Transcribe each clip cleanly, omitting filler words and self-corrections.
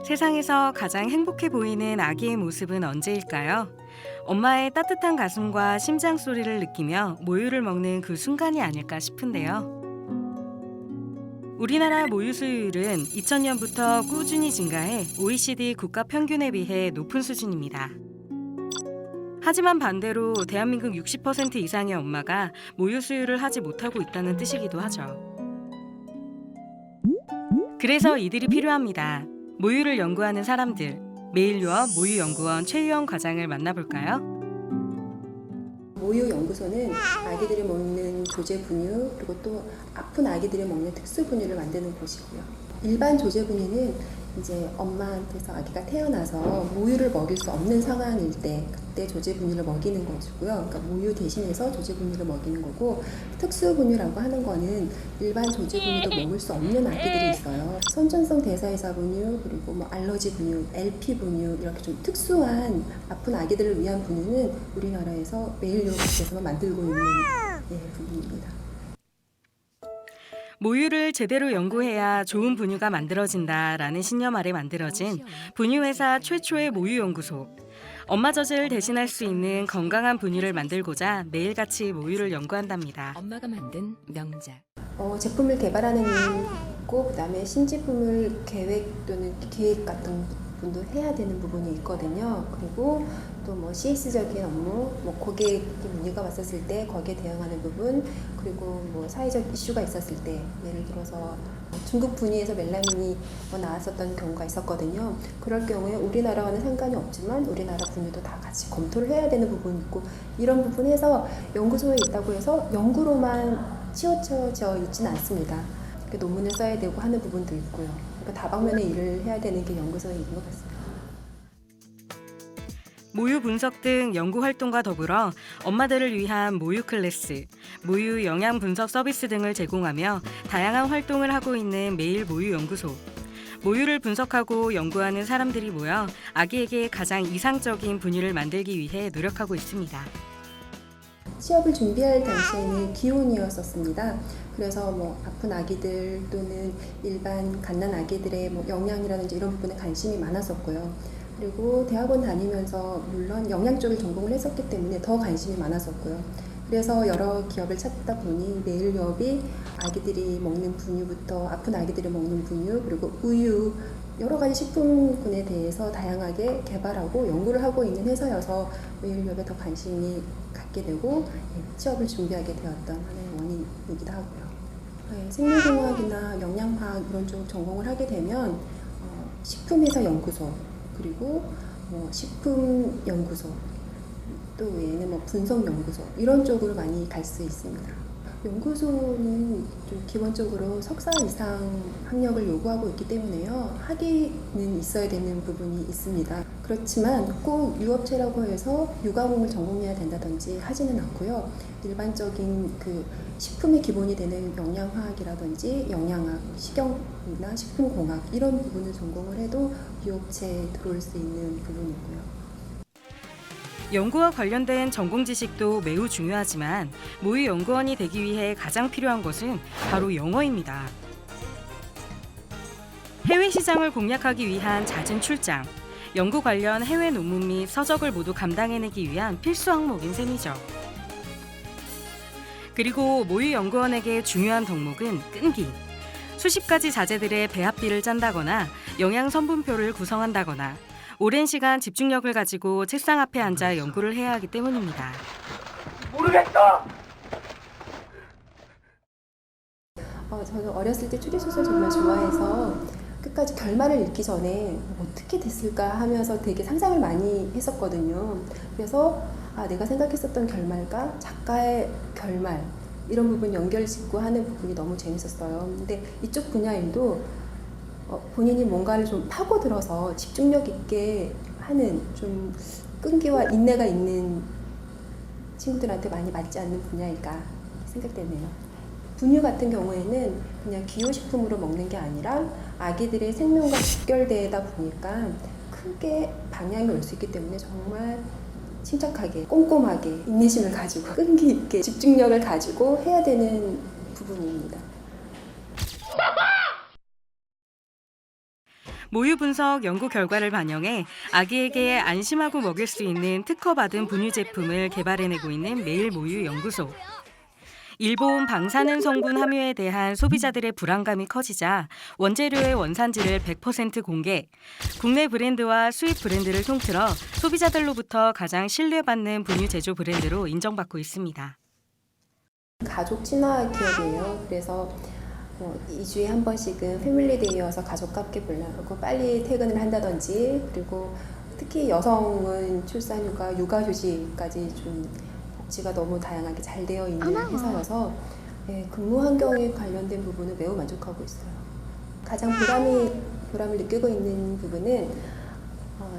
세상에서 가장 행복해 보이는 아기의 모습은 언제일까요? 엄마의 따뜻한 가슴과 심장 소리를 느끼며 모유를 먹는 그 순간이 아닐까 싶은데요. 우리나라 모유 수유율은 2000년부터 꾸준히 증가해 OECD 국가 평균에 비해 높은 수준입니다. 하지만 반대로 대한민국 60% 이상의 엄마가 모유 수유를 하지 못하고 있다는 뜻이기도 하죠. 그래서 이들이 필요합니다. 모유를 연구하는 사람들, 매일유업 모유연구원 최유영 과장을 만나볼까요? 모유연구소는 아기들이 먹는 조제 분유 그리고 또 아픈 아기들이 먹는 특수 분유를 만드는 곳이고요. 일반 조제 분유는 이제 엄마한테서 아기가 태어나서 모유를 먹일 수 없는 상황일 때 그때 조제 분유를 먹이는 것이고요. 그러니까 모유 대신해서 조제 분유를 먹이는 거고, 특수 분유라고 하는 거는 일반 조제 분유도 먹을 수 없는 아기들이 있어요. 선천성 대사이사 분유 그리고 뭐 알러지 분유, LP 분유 이렇게 좀 특수한 아픈 아기들을 위한 분유는 우리나라에서 매일유업에서만 만들고 있는 부분입니다. 모유를 제대로 연구해야 좋은 분유가 만들어진다라는 신념 아래 만들어진 분유회사 최초의 모유연구소. 엄마 젖을 대신할 수 있는 건강한 분유를 만들고자 매일같이 모유를 연구한답니다. 엄마가 만든 명작. 제품을 개발하는 일 있고, 그다음에 신제품을 계획 또는 기획 같은 부분도 해야 되는 부분이 있거든요. 그리고 또 뭐 CS적인 업무, 뭐 고객 문의가 왔었을 때 거기에 대응하는 부분, 그리고 뭐 사회적 이슈가 있었을 때, 예를 들어서 중국 분야에서 멜라닌이 나왔었던 경우가 있었거든요. 그럴 경우에 우리나라와는 상관이 없지만 우리나라 분야도 다 같이 검토를 해야 되는 부분이 있고, 이런 부분에서 연구소에 있다고 해서 연구로만 치우쳐져 있지는 않습니다. 논문을 써야 되고 하는 부분도 있고요. 그러니까 다방면의 일을 해야 되는 게 연구소에 있는 것 같습니다. 모유 분석 등 연구 활동과 더불어 엄마들을 위한 모유 클래스, 모유 영양 분석 서비스 등을 제공하며 다양한 활동을 하고 있는 매일 모유 연구소. 모유를 분석하고 연구하는 사람들이 모여 아기에게 가장 이상적인 분유를 만들기 위해 노력하고 있습니다. 취업을 준비할 당시에는 기혼이었었습니다. 그래서 뭐 아픈 아기들 또는 일반 갓난 아기들의 뭐 영양이라든지 이런 부분에 관심이 많았었고요. 그리고 대학원 다니면서 물론 영양 쪽을 전공을 했었기 때문에 더 관심이 많았었고요. 그래서 여러 기업을 찾다 보니 매일유업이 아기들이 먹는 분유부터 아픈 아기들이 먹는 분유, 그리고 우유, 여러 가지 식품군에 대해서 다양하게 개발하고 연구를 하고 있는 회사여서 매일유업에 더 관심이 갖게 되고 취업을 준비하게 되었던 하나의 원인이기도 하고요. 생물공학이나 영양화학 이런 쪽 전공을 하게 되면 식품회사 연구소, 그리고 뭐 식품연구소, 또 외에는 뭐 분석연구소 이런 쪽으로 많이 갈 수 있습니다. 연구소는 좀 기본적으로 석사 이상 학력을 요구하고 있기 때문에요. 학위는 있어야 되는 부분이 있습니다. 그렇지만 꼭 유업체라고 해서 유가공을 전공해야 된다든지 하지는 않고요. 일반적인 그 식품의 기본이 되는 영양화학이라든지 영양학, 식용이나 식품공학 이런 부분을 전공을 해도 유업체에 들어올 수 있는 부분이고요. 연구와 관련된 전공 지식도 매우 중요하지만 모유 연구원이 되기 위해 가장 필요한 것은 바로 영어입니다. 해외 시장을 공략하기 위한 잦은 출장, 연구 관련 해외 논문 및 서적을 모두 감당해내기 위한 필수 항목인 셈이죠. 그리고 모유 연구원에게 중요한 덕목은 끈기. 수십 가지 자재들의 배합비를 짠다거나 영양 성분표를 구성한다거나 오랜 시간 집중력을 가지고 책상 앞에 앉아 연구를 해야 하기 때문입니다. 모르겠다. 저는 어렸을 때 추리소설 정말 좋아해서 끝까지 결말을 읽기 전에 어떻게 됐을까 하면서 되게 상상을 많이 했었거든요. 그래서 내가 생각했었던 결말과 작가의 결말 이런 부분 연결짓고 하는 부분이 너무 재밌었어요. 근데 이쪽 분야에도 본인이 뭔가를 좀 파고들어서 집중력 있게 하는 좀 끈기와 인내가 있는 친구들한테 많이 맞지 않는 분야일까 생각되네요. 분유 같은 경우에는 그냥 기호식품으로 먹는 게 아니라 아기들의 생명과 직결되다 보니까 크게 방향이 올 수 있기 때문에 정말 침착하게, 꼼꼼하게, 인내심을 가지고 끈기 있게 집중력을 가지고 해야 되는 부분입니다. 모유 분석 연구 결과를 반영해 아기에게 안심하고 먹일 수 있는 특허받은 분유 제품을 개발해내고 있는 매일 모유 연구소. 일본 방사능 성분 함유에 대한 소비자들의 불안감이 커지자 원재료의 원산지를 100% 공개, 국내 브랜드와 수입 브랜드를 통틀어 소비자들로부터 가장 신뢰받는 분유 제조 브랜드로 인정받고 있습니다. 가족 친화 기업이에요. 그래서 2주에 한 번씩은 패밀리데이여서 가족과 함께 보려고 빨리 퇴근을 한다든지, 그리고 특히 여성은 출산휴가, 육아휴직까지 좀 복지가 너무 다양하게 잘 되어 있는 회사여서 근무 환경에 관련된 부분은 매우 만족하고 있어요. 가장 보람을 느끼고 있는 부분은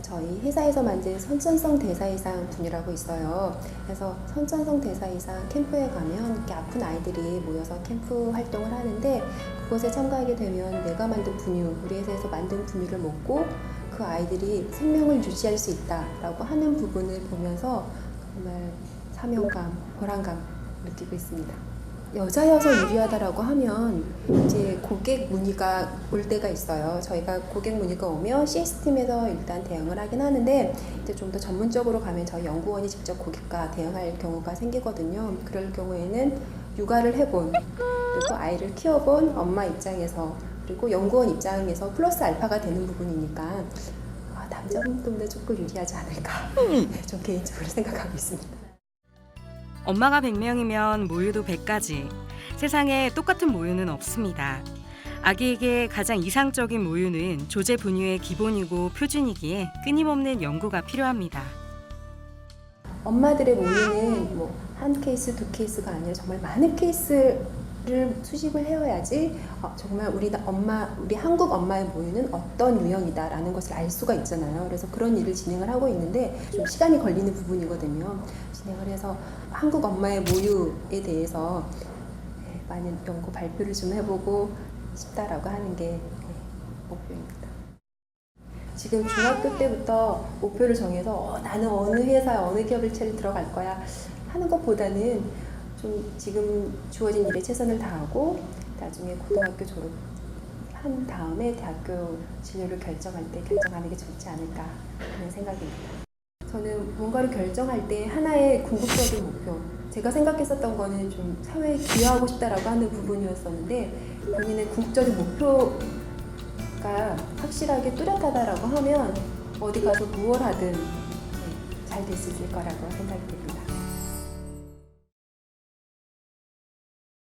저희 회사에서 만든 선천성 대사이상 분유라고 있어요. 그래서 선천성 대사이상 캠프에 가면 이렇게 아픈 아이들이 모여서 캠프 활동을 하는데, 그곳에 참가하게 되면 내가 만든 분유, 우리 회사에서 만든 분유를 먹고 그 아이들이 생명을 유지할 수 있다라고 하는 부분을 보면서 정말 사명감, 보람감 느끼고 있습니다. 여자여서 유리하다라고 하면 이제 고객 문의가 올 때가 있어요. 저희가 고객 문의가 오면 시스템에서 일단 대응을 하긴 하는데, 이제 좀 더 전문적으로 가면 저희 연구원이 직접 고객과 대응할 경우가 생기거든요. 그럴 경우에는 육아를 해본, 그리고 아이를 키워본 엄마 입장에서, 그리고 연구원 입장에서 플러스 알파가 되는 부분이니까 남자분들보다 조금 유리하지 않을까 좀 개인적으로 생각하고 있습니다. 엄마가 100명이면 모유도 100가지. 세상에 똑같은 모유는 없습니다. 아기에게 가장 이상적인 모유는 조제 분유의 기본이고 표준이기에 끊임없는 연구가 필요합니다. 엄마들의 모유는 한 케이스, 두 케이스가 아니라 정말 많은 케이스를 수집을 해야지 정말 우리 한국 엄마의 모유는 어떤 유형이다라는 것을 알 수가 있잖아요. 그래서 그런 일을 진행을 하고 있는데 좀 시간이 걸리는 부분이거든요. 진행을 해서 한국 엄마의 모유에 대해서 많은 연구 발표를 좀 해보고 싶다라고 하는 게 목표입니다. 지금 중학교 때부터 목표를 정해서 나는 어느 회사, 어느 기업을 들어갈 거야 하는 것보다는 좀 지금 주어진 일에 최선을 다하고 나중에 고등학교 졸업한 다음에 대학교 진로를 결정하는 게 좋지 않을까 하는 생각입니다. 저는 뭔가를 결정할 때 하나의 궁극적인 목표, 제가 생각했었던 거는 좀 사회에 기여하고 싶다라고 하는 부분이었었는데, 본인의 궁극적인 목표가 확실하게 뚜렷하다라고 하면 어디 가서 무엇 하든 잘 될 수 있을 거라고 생각이 됩니다.